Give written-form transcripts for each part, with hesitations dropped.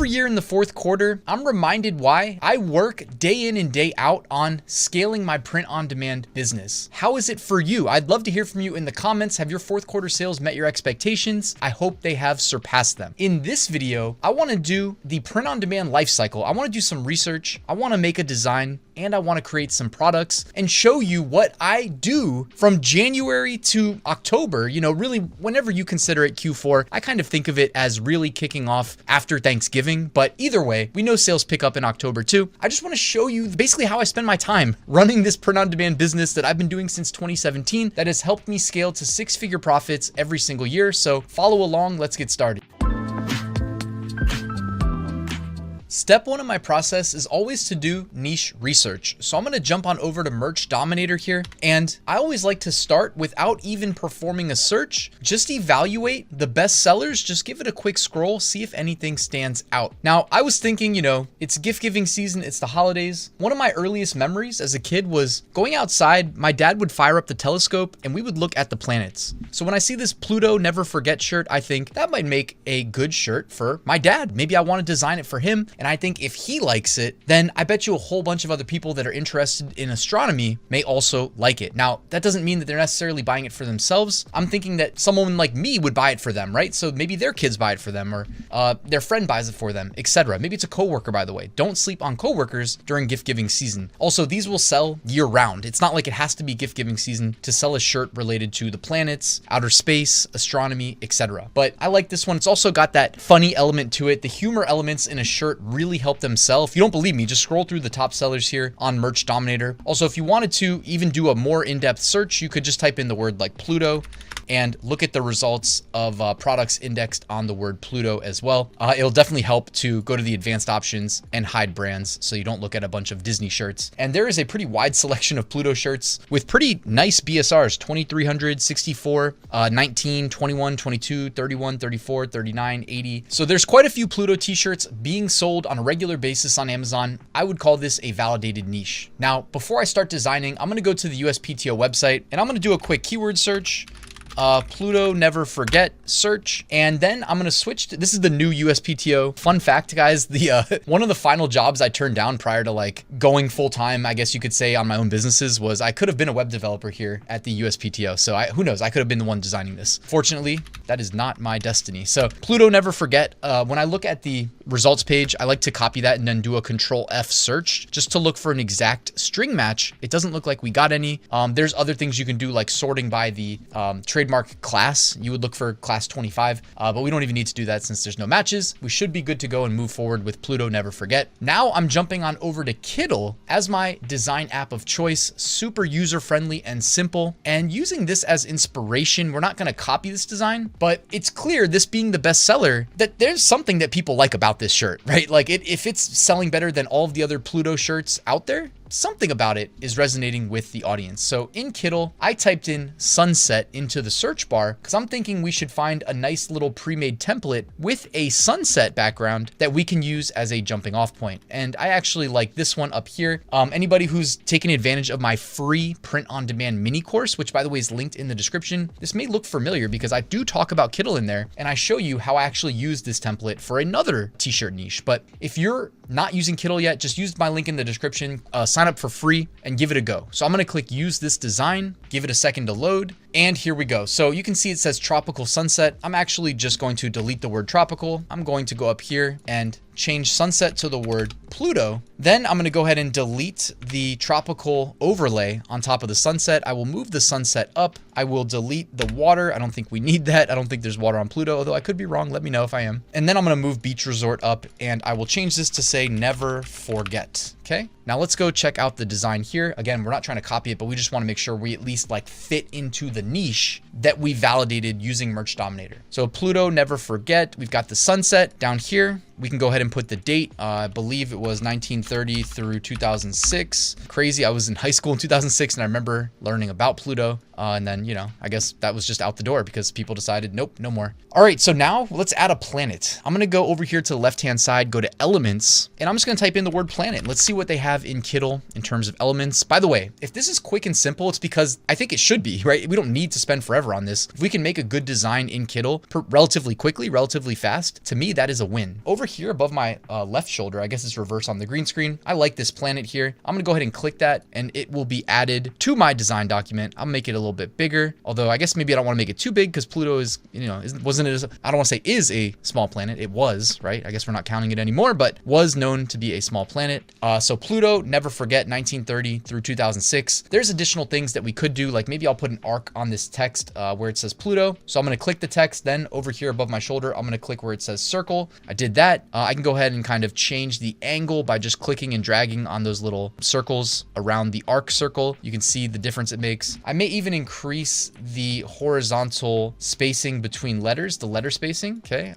Every year in the fourth quarter, I'm reminded why I work day in and day out on scaling my print-on-demand business. How is it for you? I'd love to hear from you in the comments. Have your fourth quarter sales met your expectations? I hope they have surpassed them. In this video, I want to do the print-on-demand lifecycle. I want to do some research. I want to make a design, and I want to create some products and show you what I do from January to October. You know, really, whenever you consider it Q4, I kind of think of it as really kicking off after Thanksgiving. But either way, we know sales pick up in October too. I just want to show you basically how I spend my time running this print-on-demand business that I've been doing since 2017 that has helped me scale to six-figure profits every single year. So follow along. Let's get started. Step one of my process is always to do niche research. So I'm going to jump on over to Merch Dominator here. And I always like to start without even performing a search, just evaluate the best sellers, just give it a quick scroll, see if anything stands out. Now, I was thinking, you know, it's gift giving season, it's the holidays. One of my earliest memories as a kid was going outside. My dad would fire up the telescope and we would look at the planets. So when I see this Pluto Never Forget shirt, I think that might make a good shirt for my dad. Maybe I want to design it for him. And I think if he likes it, then I bet you a whole bunch of other people that are interested in astronomy may also like it. Now, that doesn't mean that they're necessarily buying it for themselves. I'm thinking that someone like me would buy it for them, right? So maybe their kids buy it for them, or their friend buys it for them, etc. Maybe it's a coworker, by the way. Don't sleep on coworkers during gift giving season. Also, these will sell year round. It's not like it has to be gift giving season to sell a shirt related to the planets, outer space, astronomy, etc. But I like this one. It's also got that funny element to it. The humor elements in a shirt really help them sell. If you don't believe me, just scroll through the top sellers here on Merch Dominator. Also, if you wanted to even do a more in-depth search, you could just type in the word like Pluto and look at the results of products indexed on the word Pluto as well. It'll definitely help to go to the advanced options and hide brands so you don't look at a bunch of Disney shirts. And there is a pretty wide selection of Pluto shirts with pretty nice BSRs, 2300, 64, 19, 21, 22, 31, 34, 39, 80. So there's quite a few Pluto t-shirts being sold on a regular basis on Amazon. I would call this a validated niche. Now, before I start designing, I'm gonna go to the USPTO website and I'm gonna do a quick keyword search. Pluto Never Forget search, and then I'm gonna switch to, this is the new USPTO. Fun fact, guys, the one of the final jobs I turned down prior to like going full time, I guess you could say, on my own businesses was I could have been a web developer here at the USPTO. So who knows, I could have been the one designing this. Fortunately, that is not my destiny. So Pluto Never Forget, when I look at the results page, I like to copy that and then do a Control F search just to look for an exact string match. It doesn't look like we got any. There's other things you can do, like sorting by the trademark class. You would look for class 25, but we don't even need to do that since there's no matches. We should be good to go and move forward with Pluto Never Forget. Now I'm jumping on over to Kittl as my design app of choice. Super user-friendly and simple, and using this as inspiration. We're not going to copy this design, but it's clear, this being the best seller, that there's something that people like about this shirt, right? Like if it's selling better than all of the other Pluto shirts out there, something about it is resonating with the audience. So in Kittl, I typed in sunset into the search bar because I'm thinking we should find a nice little pre-made template with a sunset background that we can use as a jumping off point. And I actually like this one up here. Anybody who's taking advantage of my free print-on-demand mini course, which by the way is linked in the description, this may look familiar because I do talk about Kittl in there and I show you how I actually use this template for another t-shirt niche. But if you're not using Kittl yet, just use my link in the description, sign up for free and give it a go. So I'm gonna click use this design, give it a second to load, and here we go. So you can see it says tropical sunset. I'm actually just going to delete the word tropical. I'm going to go up here and change sunset to the word Pluto. Then I'm going to go ahead and delete the tropical overlay on top of the sunset. I will move the sunset up. I will delete the water. I don't think we need that. I don't think there's water on Pluto, although I could be wrong. Let me know if I am. And then I'm going to move beach resort up and I will change this to say never forget. Okay. Now let's go check out the design here. Again, we're not trying to copy it, but we just want to make sure we at least like fit into the niche that we validated using Merch Dominator. So Pluto Never Forget, we've got the sunset down here. We can go ahead and put the date. I believe it was 1930 through 2006. Crazy. I was in high school in 2006 and I remember learning about Pluto. And then, you know, I guess that was just out the door because people decided, nope, no more. All right, so now let's add a planet. I'm gonna go over here to the left-hand side, go to elements, and I'm just gonna type in the word planet. Let's see what they have in Kittl in terms of elements. By the way, if this is quick and simple, it's because I think it should be, right? We don't need to spend forever on this. If we can make a good design in Kittl relatively quickly, relatively fast, to me, that is a win. Over here above my left shoulder, I guess it's reverse on the green screen. I like this planet here. I'm gonna go ahead and click that and it will be added to my design document. I'll make it a little bit bigger, although I guess maybe I don't want to make it too big because Pluto is, you know, wasn't it, I don't want to say is a small planet. It was, right? I guess we're not counting it anymore, but was known to be a small planet. So Pluto, never forget, 1930 through 2006. There's additional things that we could do, like maybe I'll put an arc on this text where it says Pluto. So I'm going to click the text, then over here above my shoulder, I'm going to click where it says circle. I did that. I can go ahead and kind of change the angle by just clicking and dragging on those little circles around the arc circle. You can see the difference it makes. I may even increase the horizontal spacing between letters, the letter spacing. Okay,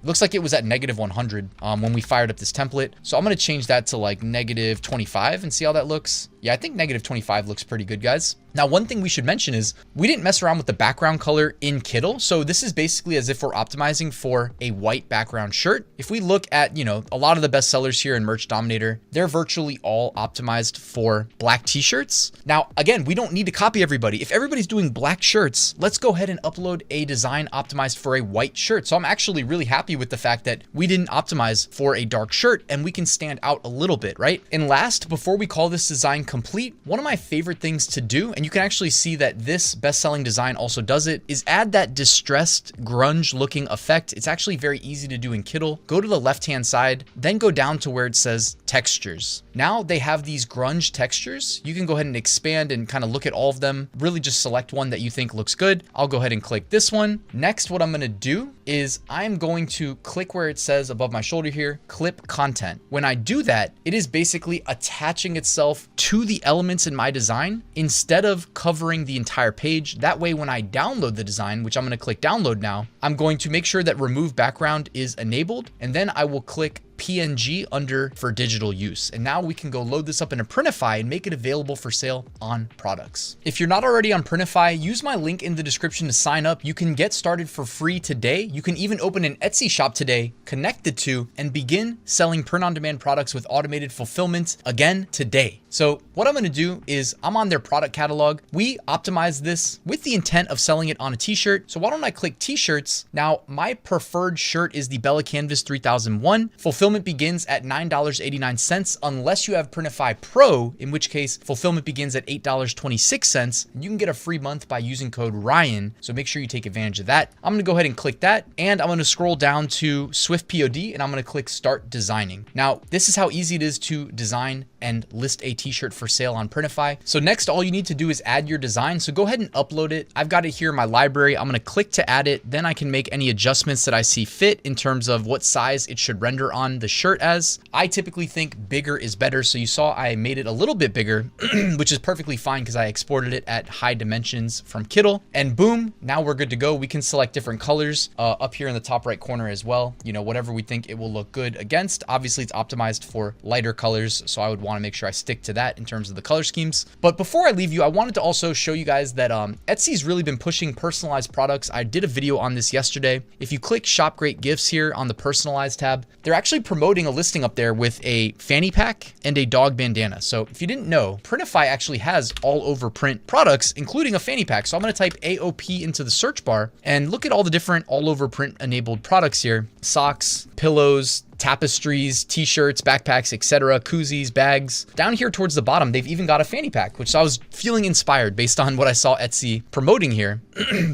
looks like it was at -100 when we fired up this template. So I'm going to change that to like -25 and see how that looks. Yeah, I think -25 looks pretty good, guys. Now, one thing we should mention is we didn't mess around with the background color in Kittl. So this is basically as if we're optimizing for a white background shirt. If we look at, you know, a lot of the best sellers here in Merch Dominator, they're virtually all optimized for black t-shirts. Now, again, we don't need to copy everybody. If everybody's doing black shirts, let's go ahead and upload a design optimized for a white shirt. So I'm actually really happy with the fact that we didn't optimize for a dark shirt and we can stand out a little bit, right? And last, before we call this design complete, one of my favorite things to do, and you can actually see that this best-selling design also does it, is add that distressed grunge looking effect. It's actually very easy to do in Kittl. Go to the left-hand side, then go down to where it says textures. Now they have these grunge textures. You can go ahead and expand and kind of look at all of them. Really just select one that you think looks good. I'll go ahead and click this one. Next, what I'm going to do is I'm going to click where it says above my shoulder here, clip content. When I do that, it is basically attaching itself to the elements in my design instead of covering the entire page. That way, when I download the design, which I'm going to click download now, I'm going to make sure that remove background is enabled, and then I will click PNG under for digital use. And now we can go load this up in a Printify and make it available for sale on products. If you're not already on Printify, use my link in the description to sign up. You can get started for free today. You can even open an Etsy shop today, connect the two, and begin selling print-on-demand products with automated fulfillment again today. So what I'm going to do is I'm on their product catalog. We optimized this with the intent of selling it on a t-shirt. So why don't I click t-shirts? Now, my preferred shirt is the Bella Canvas 3001. Fulfillment begins at $9.89 unless you have Printify Pro, in which case fulfillment begins at $8.26. You can get a free month by using code Ryan. So make sure you take advantage of that. I'm going to go ahead and click that, and I'm going to scroll down to SwiftPOD, and I'm going to click Start Designing. Now, this is how easy it is to design and list a t-shirt for sale on Printify. So next, all you need to do is add your design. So go ahead and upload it. I've got it here in my library. I'm going to click to add it. Then I can make any adjustments that I see fit in terms of what size it should render on the shirt as. I typically think bigger is better. So you saw I made it a little bit bigger, which is perfectly fine because I exported it at high dimensions from Kittl, and boom, now we're good to go. We can select different colors up here in the top right corner as well. You know, whatever we think it will look good against. Obviously, it's optimized for lighter colors, so I would want to make sure I stick to that in terms of the color schemes. But before I leave you, I wanted to also show you guys that Etsy's really been pushing personalized products. I did a video on this yesterday. If you click Shop Great Gifts here on the personalized tab, they're actually promoting a listing up there with a fanny pack and a dog bandana. So if you didn't know, Printify actually has all over print products, including a fanny pack. So I'm going to type AOP into the search bar and look at all the different all over print enabled products here. Socks, pillows, tapestries, t-shirts, backpacks, etc., koozies, bags. Down here towards the bottom, they've even got a fanny pack, which I was feeling inspired based on what I saw Etsy promoting here.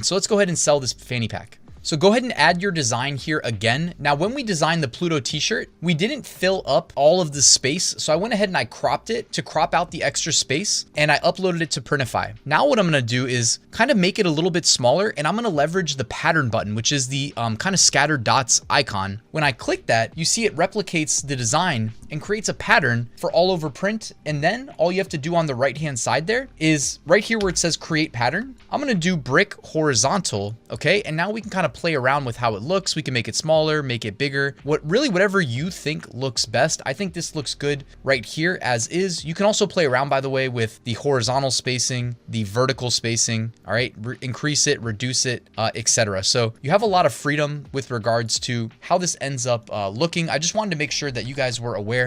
So let's go ahead and sell this fanny pack. So go ahead and add your design here again. Now, when we designed the Pluto t-shirt, we didn't fill up all of the space. So I went ahead and I cropped it to crop out the extra space, and I uploaded it to Printify. Now what I'm going to do is kind of make it a little bit smaller, and I'm going to leverage the pattern button, which is the kind of scattered dots icon. When I click that, you see it replicates the design and creates a pattern for all over print. And then all you have to do on the right-hand side there is right here where it says create pattern. I'm going to do brick horizontal. Okay. And now we can kind of play around with how it looks. We can make it smaller, make it bigger, whatever you think looks best. I think this looks good right here as is. You can also play around, by the way, with the horizontal spacing, the vertical spacing. All right. Increase it, reduce it, etc. So you have a lot of freedom with regards to how this ends up looking. I just wanted to make sure that you guys were aware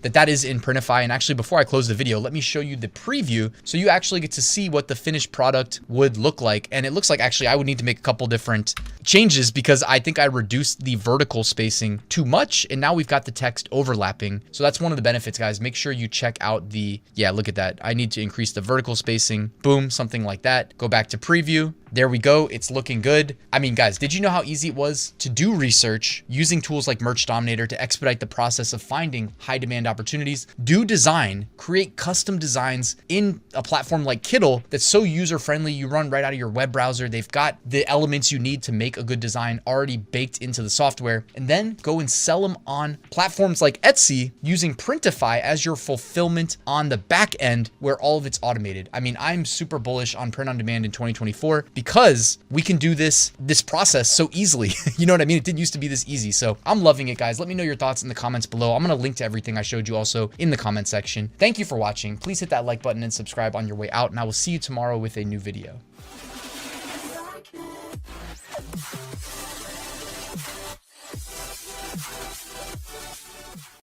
that that is in Printify. And actually, before I close the video, let me show you the preview so you actually get to see what the finished product would look like. And it looks like actually I would need to make a couple different changes because I think I reduced the vertical spacing too much, and now we've got the text overlapping. So that's one of the benefits, guys. Make sure you check out the, yeah, look at that. I need to increase the vertical spacing. Boom, something like that. Go back to preview. There we go. It's looking good. I mean, guys, did you know how easy it was to do research using tools like Merch Dominator to expedite the process of finding high demand opportunities, do design, create custom designs in a platform like Kittl that's so user-friendly. You run right out of your web browser. They've got the elements you need to make a good design already baked into the software, and then go and sell them on platforms like Etsy using Printify as your fulfillment on the back end where all of it's automated. I mean, I'm super bullish on print on demand in 2024 because we can do this process so easily. You know what I mean? It didn't used to be this easy. So I'm loving it, guys. Let me know your thoughts in the comments below. I'm going to link to everything I showed you also in the comment section. Thank you for watching. Please hit that like button and subscribe on your way out, and I will see you tomorrow with a new video.